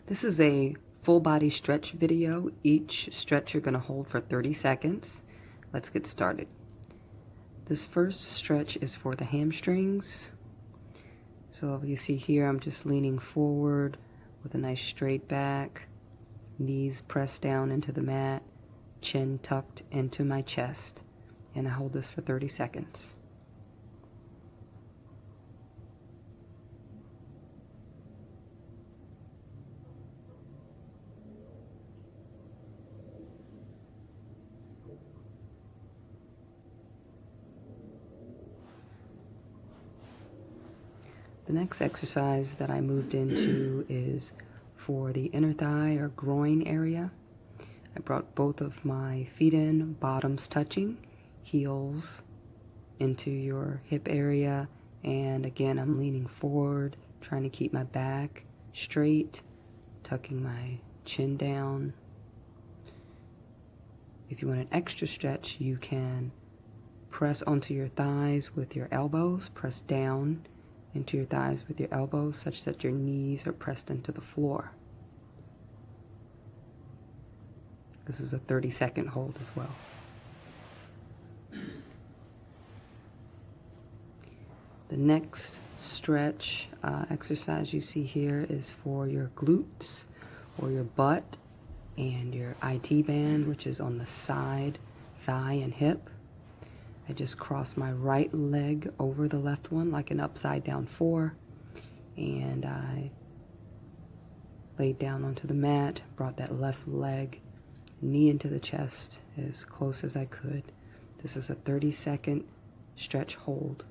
This is a full body stretch video. Each stretch you're going to hold for 30 seconds. Let's get started. This first stretch is for the hamstrings. So you see here I'm just leaning forward with a nice straight back, knees pressed down into the mat, chin tucked into my chest, and I hold this for 30 seconds. The next exercise that I moved into is for the inner thigh or groin area. I brought both of my feet in, bottoms touching, heels into your hip area, and again I'm leaning forward, trying to keep my back straight, tucking my chin down. If you want an extra stretch, you can press onto your thighs with your elbows, press down into your thighs with your elbows such that your knees are pressed into the floor. This is a 30-second hold as well. The next stretch exercise you see here is for your glutes or your butt and your IT band, which is on the side, thigh and hip. I just cross my right leg over the left one like an upside down 4, and I laid down onto the mat, brought that left leg, knee into the chest as close as I could. This is a 30-second stretch hold.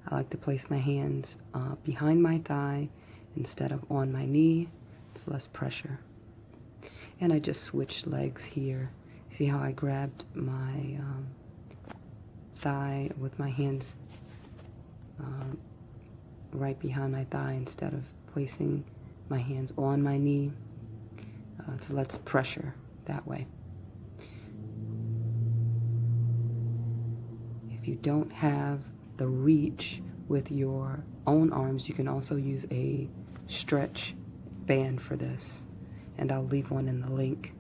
I like to place my hands behind my thigh instead of on my knee. It's less pressure. And I just switched legs here. See how I grabbed my thigh with my hands right behind my thigh instead of placing my hands on my knee. It's less pressure that way. If you don't have the reach with your own arms, you can also use a stretch band for this, and I'll leave one in the link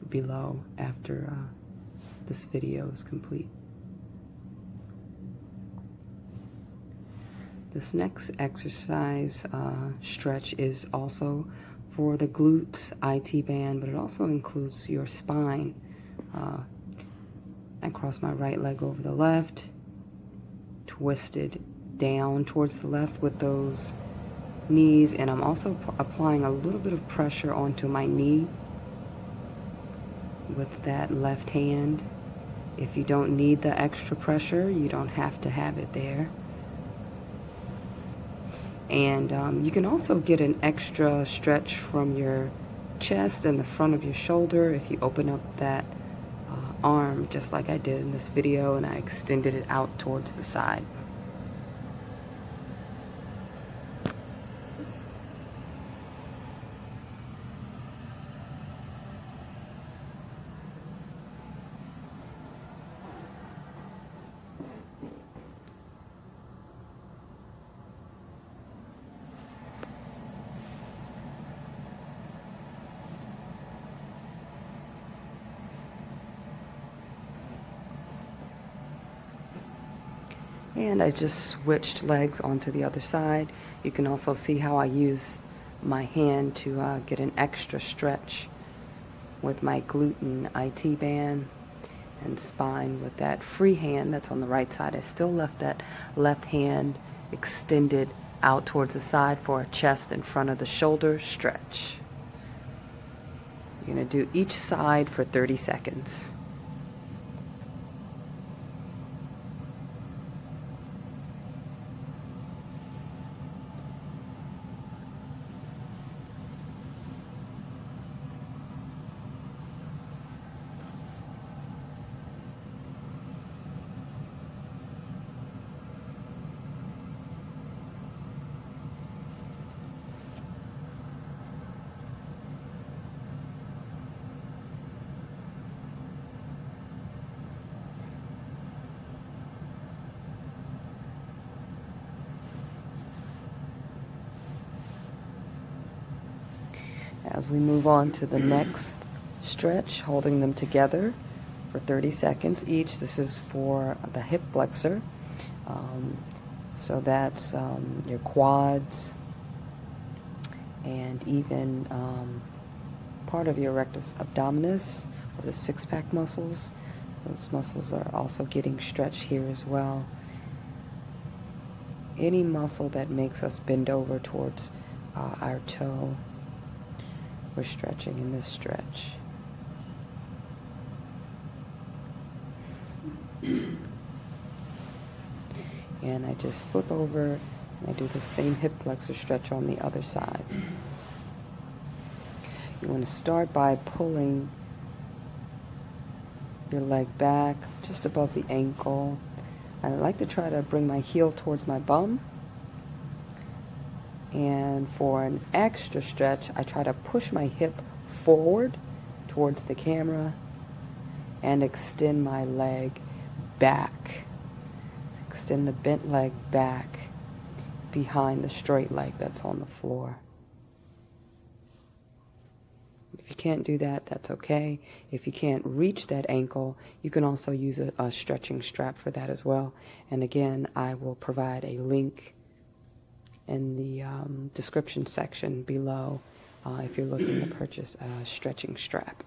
below after this video is complete. This next exercise stretch is also for the glutes, IT band, but it also includes your spine. I cross my right leg over the left, twisted down towards the left with those knees, and I'm also applying a little bit of pressure onto my knee with that left hand. If you don't need the extra pressure, you don't have to have it there. And you can also get an extra stretch from your chest and the front of your shoulder if you open up that arm, just like I did in this video, and I extended it out towards the side. And I just switched legs onto the other side. You can also see how I use my hand to get an extra stretch with my glute and IT band and spine with that free hand that's on the right side. I still left that left hand extended out towards the side for a chest in front of the shoulder stretch. You're going to do each side for 30 seconds. As we move on to the next stretch, holding them together for 30 seconds each. This is for the hip flexor. So that's your quads and even part of your rectus abdominis, or the six-pack muscles. Those muscles are also getting stretched here as well. Any muscle that makes us bend over towards our toe, we're stretching in this stretch. And I just flip over and I do the same hip flexor stretch on the other side. You want to start by pulling your leg back just above the ankle. I like to try to bring my heel towards my bum. And for an extra stretch, I try to push my hip forward towards the camera and extend my leg back. Extend the bent leg back behind the straight leg that's on the floor. If you can't do that, that's okay. If you can't reach that ankle, you can also use a stretching strap for that as well. And again, I will provide a link in the description section below if you're looking to purchase a stretching strap.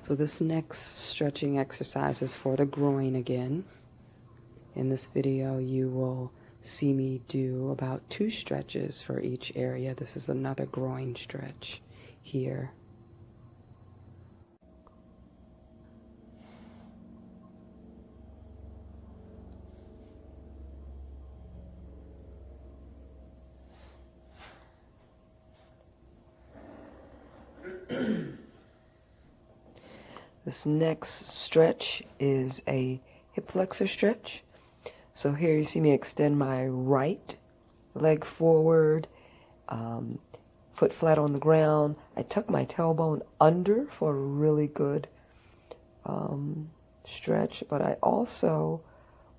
So this next stretching exercise is for the groin again. In this video, you will see me do about 2 stretches for each area. This is another groin stretch here. This next stretch is a hip flexor stretch. So here you see me extend my right leg forward, foot flat on the ground. I tuck my tailbone under for a really good stretch, but I also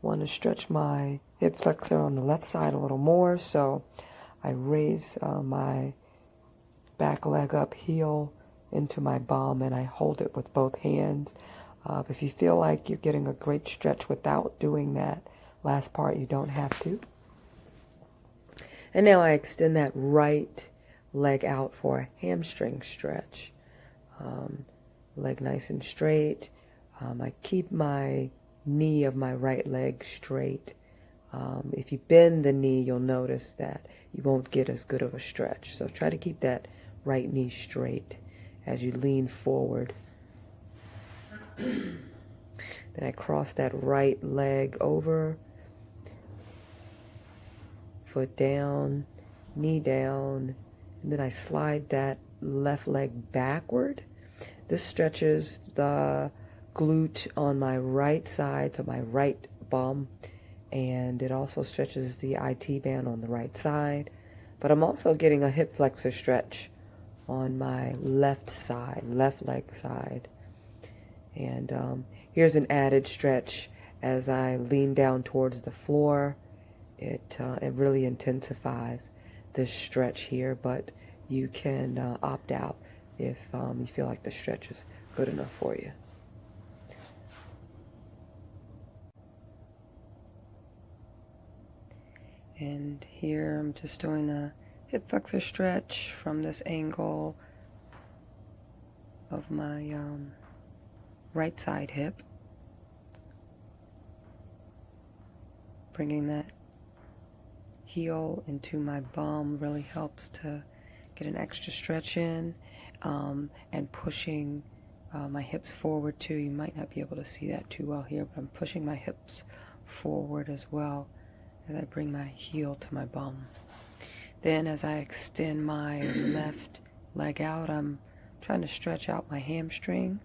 want to stretch my hip flexor on the left side a little more. So I raise my back leg up, heel into my bum, and I hold it with both hands. If you feel like you're getting a great stretch without doing that last part, you don't have to. And now I extend that right leg out for a hamstring stretch. Leg nice and straight. I keep my knee of my right leg straight. If you bend the knee, you'll notice that you won't get as good of a stretch. So try to keep that right knee straight as you lean forward. Then I cross that right leg over, foot down, knee down, and then I slide that left leg backward. This stretches the glute on my right side, so my right bum, and it also stretches the IT band on the right side. But I'm also getting a hip flexor stretch on my left side, left leg side. And here's an added stretch as I lean down towards the floor. It really intensifies this stretch here, but you can opt out if you feel like the stretch is good enough for you. And here I'm just doing a hip flexor stretch from this angle of my right side hip. Bringing that heel into my bum really helps to get an extra stretch in, and pushing my hips forward too. You might not be able to see that too well here, but I'm pushing my hips forward as well as I bring my heel to my bum. Then as I extend my left leg out, I'm trying to stretch out my hamstring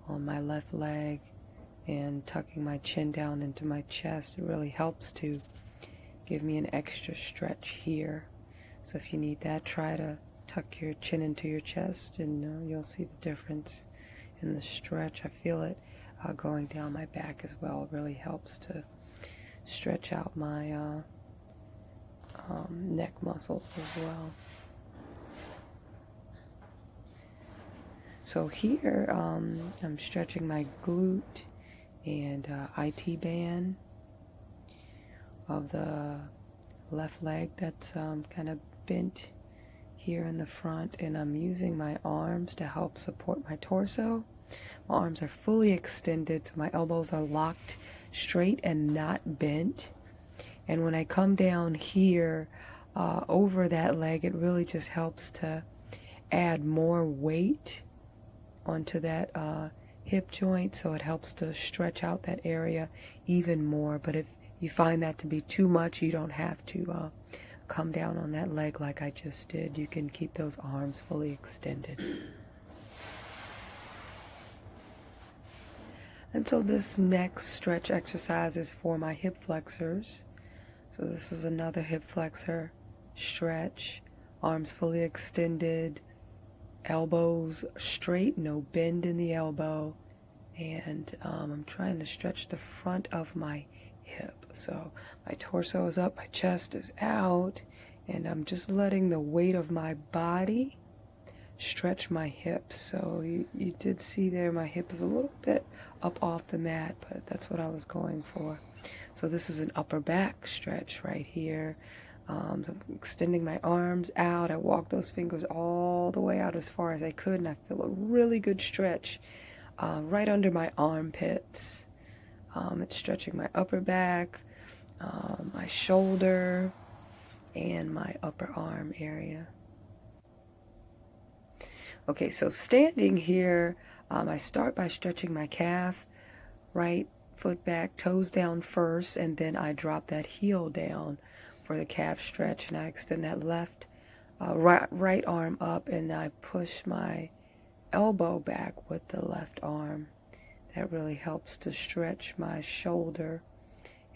on my left leg and tucking my chin down into my chest. It really helps to give me an extra stretch here. So if you need that, try to tuck your chin into your chest, and you'll see the difference in the stretch. I feel it going down my back as well. It really helps to stretch out my neck muscles as well. So here I'm stretching my glute and IT band of the left leg that's kind of bent here in the front, and I'm using my arms to help support my torso. My arms are fully extended, so my elbows are locked straight and not bent. And when I come down here over that leg, it really just helps to add more weight onto that hip joint, so it helps to stretch out that area even more. But if you find that to be too much, you don't have to come down on that leg like I just did. You can keep those arms fully extended. And so this next stretch exercise is for my hip flexors. So this is another hip flexor stretch. Arms fully extended, elbows straight, no bend in the elbow. And I'm trying to stretch the front of my hip. So my torso is up, my chest is out, and I'm just letting the weight of my body stretch my hips. So you did see there my hip is a little bit up off the mat, but that's what I was going for. So this is an upper back stretch right here. So I'm extending my arms out. I walk those fingers all the way out as far as I could, and I feel a really good stretch right under my armpits. It's stretching my upper back, my shoulder, and my upper arm area. Okay, so standing here, I start by stretching my calf, right foot back, toes down first, and then I drop that heel down for the calf stretch, and I extend that left, right arm up, and I push my elbow back with the left arm. That really helps to stretch my shoulder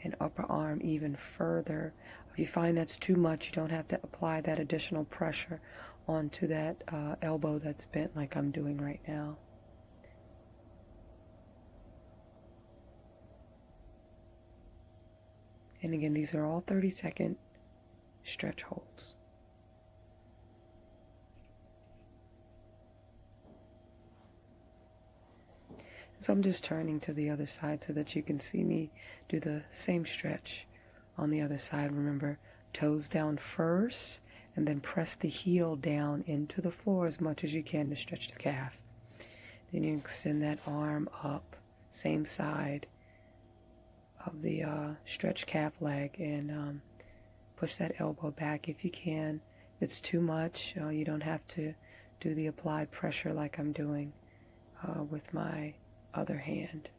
and upper arm even further. If you find that's too much, you don't have to apply that additional pressure onto that elbow that's bent like I'm doing right now. And again, these are all 30-second stretch holds. So I'm just turning to the other side so that you can see me do the same stretch on the other side. Remember, toes down first, and then press the heel down into the floor as much as you can to stretch the calf. Then you extend that arm up, same side of the stretched calf leg, and push that elbow back if you can. If it's too much, you don't have to do the applied pressure like I'm doing with my other hand.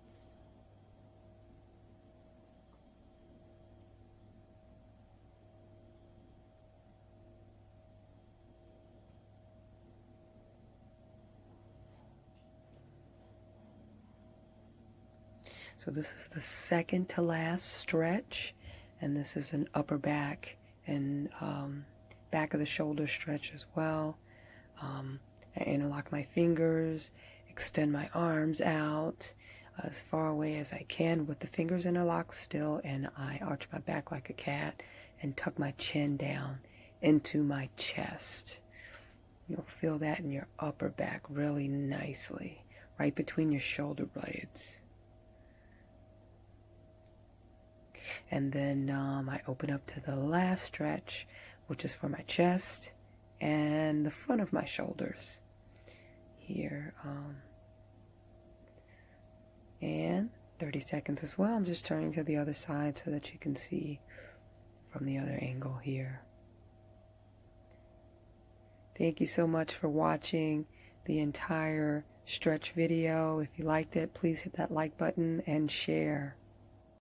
So this is the second to last stretch, and this is an upper back and back of the shoulder stretch as well. I interlock my fingers, extend my arms out as far away as I can with the fingers interlocked still, and I arch my back like a cat and tuck my chin down into my chest. You'll feel that in your upper back really nicely, right between your shoulder blades. And then I open up to the last stretch, which is for my chest and the front of my shoulders here. And 30 seconds as well. I'm just turning to the other side so that you can see from the other angle here. Thank you so much for watching the entire stretch video. If you liked it, please hit that like button and share.